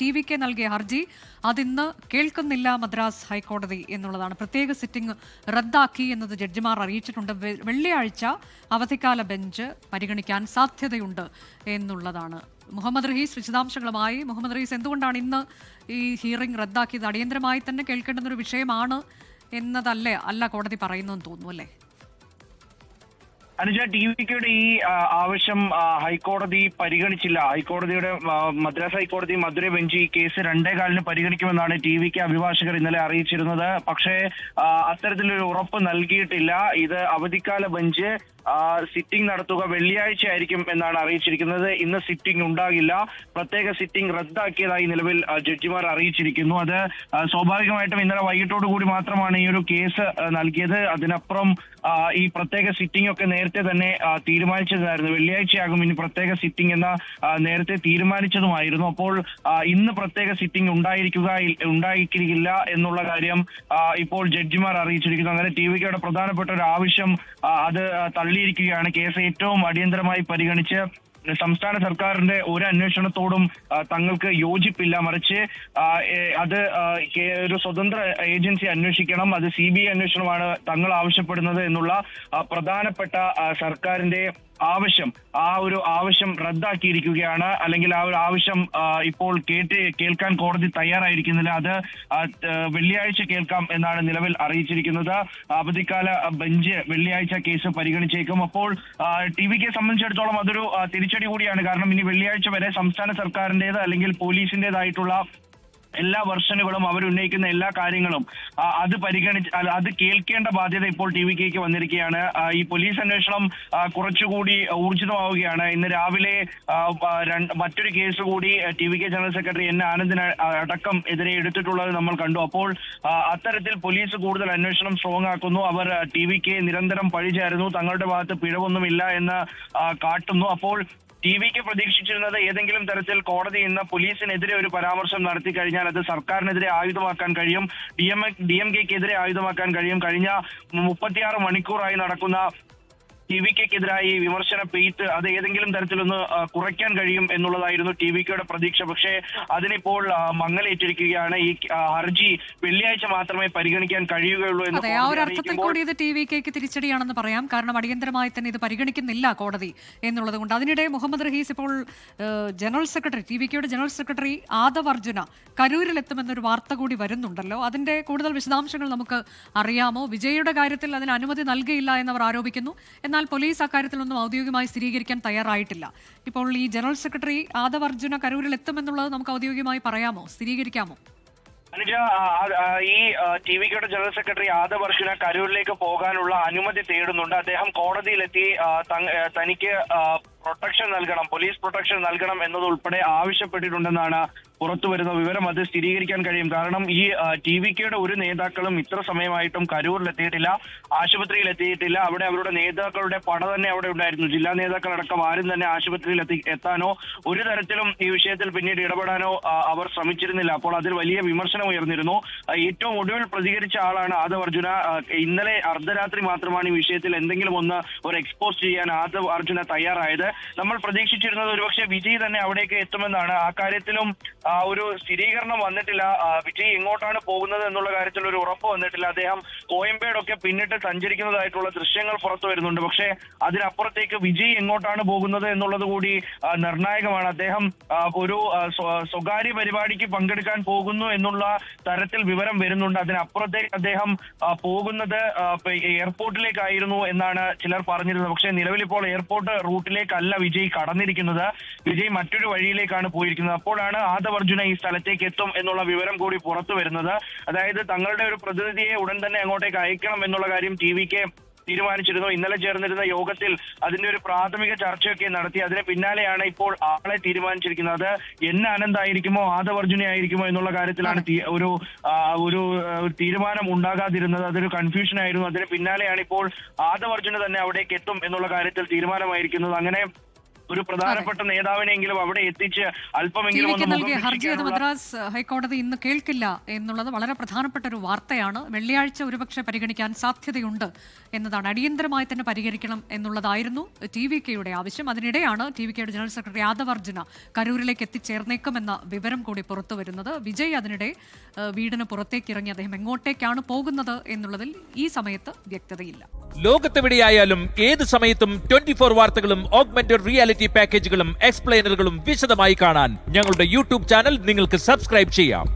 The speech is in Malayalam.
TVK നൽകിയ ഹർജി അതിന്ന് കേൾക്കുന്നില്ല മദ്രാസ് ഹൈക്കോടതി എന്നുള്ളതാണ്. പ്രത്യേക സിറ്റിംഗ് റദ്ദാക്കി എന്നത് ജഡ്ജിമാർ അറിയിച്ചിട്ടുണ്ട്. വെള്ളിയാഴ്ച അവധിക്കാല ബെഞ്ച് പരിഗണിക്കാൻ സാധ്യതയുണ്ട് എന്നുള്ളതാണ്. മുഹമ്മദ് റഹീസ് വിശദാംശങ്ങളുമായി. മുഹമ്മദ് റഹീസ്, എന്തുകൊണ്ടാണ് ഇന്ന് ഈ ഹിയറിംഗ് റദ്ദാക്കിയത്? അടിയന്തരമായി തന്നെ കേൾക്കേണ്ടുന്നൊരു വിഷയമാണ് അല്ല കോടതി പറയുന്നതെന്ന് തോന്നുന്നു, അല്ലേ? അനുജ, TVKയുടെ ഈ ആവശ്യം ഹൈക്കോടതി പരിഗണിച്ചില്ല. ഹൈക്കോടതിയുടെ മദ്രാസ് ഹൈക്കോടതി മധുര ബെഞ്ച് ഈ കേസ് 2:15 പരിഗണിക്കുമെന്നാണ് TVK അഭിഭാഷകർ ഇന്നലെ അറിയിച്ചിരുന്നത്. പക്ഷേ അത്തരത്തിലൊരു ഉറപ്പ് നൽകിയിട്ടില്ല. ഇത് അവധിക്കാല ബെഞ്ച് സിറ്റിംഗ് നടത്തുക വെള്ളിയാഴ്ച ആയിരിക്കും എന്നാണ് അറിയിച്ചിരിക്കുന്നത്. ഇന്ന് സിറ്റിംഗ് ഉണ്ടാകില്ല. പ്രത്യേക സിറ്റിംഗ് റദ്ദാക്കിയതായി നിലവിൽ ജഡ്ജിമാർ അറിയിച്ചിരിക്കുന്നു. അത് സ്വാഭാവികമായിട്ടും ഇന്നലെ വൈകിട്ടോടുകൂടി മാത്രമാണ് ഈ ഒരു കേസ് നൽകിയത്. അതിനപ്പുറം ഈ പ്രത്യേക സിറ്റിംഗ് ഒക്കെ നേരത്തെ തന്നെ തീരുമാനിച്ചതായിരുന്നു. വെള്ളിയാഴ്ചയാകും ഇനി പ്രത്യേക സിറ്റിംഗ് എന്ന നേരത്തെ തീരുമാനിച്ചതുമായിരുന്നു. അപ്പോൾ ഇന്ന് പ്രത്യേക സിറ്റിംഗ് ഉണ്ടായിരിക്കില്ല എന്നുള്ള കാര്യം ഇപ്പോൾ ജഡ്ജിമാർ അറിയിച്ചിരിക്കുന്നു. അങ്ങനെ TVKയുടെ പ്രധാനപ്പെട്ട ഒരു ആവശ്യം അത് തള്ളിയിരിക്കുകയാണ്. കേസ് ഏറ്റവും അടിയന്തരമായി പരിഗണിച്ച് സംസ്ഥാന സർക്കാരിന്റെ ഒരു അന്വേഷണത്തോടും തങ്ങൾക്ക് യോജിപ്പില്ല. മറിച്ച് അത് ഒരു സ്വതന്ത്ര ഏജൻസി അന്വേഷിക്കണം, അത് CBI അന്വേഷണമാണ് തങ്ങൾ ആവശ്യപ്പെടുന്നത് എന്നുള്ള പ്രധാനപ്പെട്ട സർക്കാരിന്റെ ആ ഒരു ആവശ്യം റദ്ദാക്കിയിരിക്കുകയാണ്. അല്ലെങ്കിൽ ആ ഒരു ആവശ്യം ഇപ്പോൾ കേൾക്കാൻ കോടതി തയ്യാറായിരിക്കുന്നില്ല. അത് വെള്ളിയാഴ്ച കേൾക്കാം എന്നാണ് നിലവിൽ അറിയിച്ചിരിക്കുന്നത്. അവധിക്കാല ബെഞ്ച് വെള്ളിയാഴ്ച കേസ് പരിഗണിച്ചേക്കും. അപ്പോൾ TVKയെ സംബന്ധിച്ചിടത്തോളം അതൊരു തിരിച്ചടി കൂടിയാണ്. കാരണം ഇനി വെള്ളിയാഴ്ച വരെ സംസ്ഥാന സർക്കാരിന്റേത് അല്ലെങ്കിൽ പോലീസിന്റേതായിട്ടുള്ള എല്ലാ വെർഷനുകളും അവരുന്നയിക്കുന്ന എല്ലാ കാര്യങ്ങളും അത് കേൾക്കേണ്ട ബാധ്യത ഇപ്പോൾ TVKയ്ക്ക് വന്നിരിക്കുകയാണ്. ഈ പോലീസ് അന്വേഷണം കുറച്ചുകൂടി ഊർജിതമാവുകയാണ്. ഇന്ന് രാവിലെ മറ്റൊരു കേസ് കൂടി TVK ജനറൽ സെക്രട്ടറി N ആനന്ദിന് അടക്കം എതിരെ എടുത്തിട്ടുള്ളത് നമ്മൾ കണ്ടു. അപ്പോൾ അത്തരത്തിൽ പോലീസ് കൂടുതൽ അന്വേഷണം സ്ട്രോങ് ആക്കുന്നു. അവർ TVKയെ നിരന്തരം പഴിചാരുന്നു, തങ്ങളുടെ ഭാഗത്ത് പിഴവൊന്നുമില്ല എന്ന് കാട്ടുന്നു. അപ്പോൾ TVK പ്രതീക്ഷിച്ചിരുന്നത് ഏതെങ്കിലും തരത്തിൽ കോടതി ഇന്ന് പോലീസിനെതിരെ ഒരു പരാമർശം നടത്തി കഴിഞ്ഞാൽ അത് സർക്കാരിനെതിരെ ആയുധമാക്കാൻ കഴിയും, DMKക്കെതിരെ ആയുധമാക്കാൻ കഴിയും. കഴിഞ്ഞ 36 മണിക്കൂറായി നടക്കുന്ന TVKക്കെതിരായി വിമർശന പെയ്ത്ത് അത് ഏതെങ്കിലും തരത്തിലൊന്ന് കുറയ്ക്കാൻ കഴിയും എന്നുള്ളതായിരുന്നു TVKയുടെ പ്രതീക്ഷ. പക്ഷേ അതിനിപ്പോൾ മങ്ങലേറ്റിരിക്കുകയാണ്. ഈ ഹർജി വെള്ളിയാഴ്ച മാത്രമേ പരിഗണിക്കാൻ കഴിയുകയുള്ളൂ എന്ന് ഇത് TVKയ്ക്ക് തിരിച്ചടിയാണെന്ന് പറയാം. കാരണം അടിയന്തരമായി തന്നെ ഇത് പരിഗണിക്കുന്നില്ല കോടതി എന്നുള്ളത് കൊണ്ട്. അതിനിടെ മുഹമ്മദ് റഹീസ്, ഇപ്പോൾ TVKയുടെ ജനറൽ സെക്രട്ടറി ആദവ് അർജുന കരൂരിലെത്തുമെന്നൊരു വാർത്ത കൂടി വരുന്നുണ്ടല്ലോ. അതിന്റെ കൂടുതൽ വിശദാംശങ്ങൾ നമുക്ക് അറിയാമോ? വിജയുടെ കാര്യത്തിൽ അതിന് അനുമതി നൽകിയില്ല എന്നവർ ആരോപിക്കുന്നു. എന്നാൽ പോലീസ് അക്കാര്യത്തിലൊന്നും ഔദ്യോഗികമായി സ്ഥിരീകരിക്കാൻ തയ്യാറായിട്ടില്ല. ഇപ്പോൾ ഈ ജനറൽ സെക്രട്ടറി ആദവ് അർജുന കരൂരിൽ എത്തുമെന്നുള്ളത് നമുക്ക് ഔദ്യോഗികമായി പറയാമോ, സ്ഥിരീകരിക്കാമോ? അനുജ, ഈ TVKയുടെ ജനറൽ സെക്രട്ടറി ആദവ് അർജുന കരൂരിലേക്ക് പോകാനുള്ള അനുമതി തേടുന്നുണ്ട്. അദ്ദേഹം കോടതിയിലെത്തി തനിക്ക് പ്രൊട്ടക്ഷൻ നൽകണം, പോലീസ് പ്രൊട്ടക്ഷൻ നൽകണം എന്നതുൾപ്പെടെ ആവശ്യപ്പെട്ടിട്ടുണ്ടെന്നാണ് പുറത്തുവരുന്ന വിവരം. അത് സ്ഥിരീകരിക്കാൻ കഴിയും. കാരണം ഈ TVKയുടെ ഒരു നേതാക്കളും ഇത്ര സമയമായിട്ടും കരൂരിലെത്തിയിട്ടില്ല, ആശുപത്രിയിൽ എത്തിയിട്ടില്ല. അവിടെ അവരുടെ നേതാക്കളുടെ പട തന്നെ അവിടെ ഉണ്ടായിരുന്നു. ജില്ലാ നേതാക്കളടക്കം ആരും തന്നെ ആശുപത്രിയിൽ എത്താനോ ഒരു തരത്തിലും ഈ വിഷയത്തിൽ പിന്നീട് ഇടപെടാനോ അവർ ശ്രമിച്ചിരുന്നില്ല. അപ്പോൾ അതിൽ വലിയ വിമർശനം ഉയർന്നിരുന്നു. ഏറ്റവും ഒടുവിൽ പ്രതികരിച്ച ആളാണ് ആദവ് അർജുന. ഇന്നലെ അർദ്ധരാത്രി മാത്രമാണ് ഈ വിഷയത്തിൽ എന്തെങ്കിലും ഒന്ന് ഒരു എക്സ്പോസ് ചെയ്യാൻ ആദവ് അർജുന തയ്യാറായത്. നമ്മൾ പ്രതീക്ഷിച്ചിരുന്നത് ഒരുപക്ഷെ വിജയ് തന്നെ അവിടേക്ക് എത്തുമെന്നാണ്. ആ കാര്യത്തിലും ഒരു സ്ഥിരീകരണം വന്നിട്ടില്ല. വിജയ് എങ്ങോട്ടാണ് പോകുന്നത് എന്നുള്ള കാര്യത്തിൽ ഒരു ഉറപ്പ് വന്നിട്ടില്ല. അദ്ദേഹം കോയമ്പേടൊക്കെ പിന്നിട്ട് സഞ്ചരിക്കുന്നതായിട്ടുള്ള ദൃശ്യങ്ങൾ പുറത്തു വരുന്നുണ്ട്. പക്ഷേ അതിനപ്പുറത്തേക്ക് വിജയ് എങ്ങോട്ടാണ് പോകുന്നത് എന്നുള്ളത് കൂടി നിർണായകമാണ്. അദ്ദേഹം ഒരു സ്വകാര്യ പരിപാടിക്ക് പങ്കെടുക്കാൻ പോകുന്നു എന്നുള്ള തരത്തിൽ വിവരം വരുന്നുണ്ട്. അതിനപ്പുറത്തേക്ക് അദ്ദേഹം പോകുന്നത് എയർപോർട്ടിലേക്കായിരുന്നു എന്നാണ് ചിലർ പറഞ്ഞിരുന്നത്. പക്ഷേ നിലവിലിപ്പോൾ എയർപോർട്ട് റൂട്ടിലേക്കല്ല വിജയ് കടന്നിരിക്കുന്നത്. വിജയ് മറ്റൊരു വഴിയിലേക്കാണ് പോയിരിക്കുന്നത്. അപ്പോഴാണ് ആദവ് അർജുന ഈ സ്ഥലത്തേക്ക് എത്തും എന്നുള്ള വിവരം കൂടി പുറത്തു വരുന്നത്. അതായത് തങ്ങളുടെ ഒരു പ്രതിനിധിയെ ഉടൻ തന്നെ അങ്ങോട്ടേക്ക് അയക്കണം എന്നുള്ള കാര്യം TVK തീരുമാനിച്ചിരുന്നു. ഇന്നലെ ചേർന്നിരുന്ന യോഗത്തിൽ അതിന്റെ ഒരു പ്രാഥമിക ചർച്ചയൊക്കെ നടത്തി. അതിന് പിന്നാലെയാണ് ഇപ്പോൾ ആളെ തീരുമാനിച്ചിരിക്കുന്നത്. അത് N ആനന്ദായിരിക്കുമോ ആദവ് അർജുന ആയിരിക്കുമോ എന്നുള്ള കാര്യത്തിലാണ് ഒരു തീരുമാനം ഉണ്ടാകാതിരുന്നത്. അതൊരു കൺഫ്യൂഷൻ ആയിരുന്നു. അതിന് പിന്നാലെയാണ് ഇപ്പോൾ ആദവ് അർജുന തന്നെ അവിടേക്ക് എത്തും എന്നുള്ള കാര്യത്തിൽ തീരുമാനമായിരിക്കുന്നത്. അങ്ങനെ ഒരു പ്രധാനപ്പെട്ട നേതാവിനെങ്കിലും അവിടെ എത്തിച്ച് അല്പമെങ്കിലും ടിവിക്ക് ഒന്ന് നൽകിയ മുഖം ഹർജി അത് രക്ഷിക്കാനുള്ള മദ്രാസ് ഹൈക്കോടതി ഇന്ന് കേൾക്കില്ല എന്നുള്ളത് വളരെ പ്രധാനപ്പെട്ട ഒരു വാർത്തയാണ്. വെള്ളിയാഴ്ച ഒരുപക്ഷെ പരിഗണിക്കാൻ സാധ്യതയുണ്ട് എന്നതാണ്. അടിയന്തരമായി തന്നെ പരിഹരിക്കണം എന്നുള്ളതായിരുന്നു TVKയുടെ ആവശ്യം. അതിനിടെയാണ് TVKയുടെ ജനറൽ സെക്രട്ടറി ആദവ് അർജുന കരൂരിലേക്ക് എത്തിച്ചേർന്നേക്കുമെന്ന വിവരം കൂടി പുറത്തു വരുന്നത്. വിജയ് അതിനിടെ വീടിന് പുറത്തേക്ക് ഇറങ്ങി അദ്ദേഹം എങ്ങോട്ടേക്കാണ് പോകുന്നത് എന്നുള്ളതിൽ ഈ സമയത്ത് വ്യക്തതയില്ല. ലോകത്തെവിടെയായാലും ഏത് സമയത്തും 24 വാർത്തകളും ഓഗ്മെന്റഡ് റിയാലിറ്റി പാക്കേജുകളും എക്സ്പ്ലെയിനറുകളും വിശദമായി കാണാൻ ഞങ്ങളുടെ യൂട്യൂബ് ചാനൽ നിങ്ങൾക്ക് സബ്സ്ക്രൈബ് ചെയ്യാം.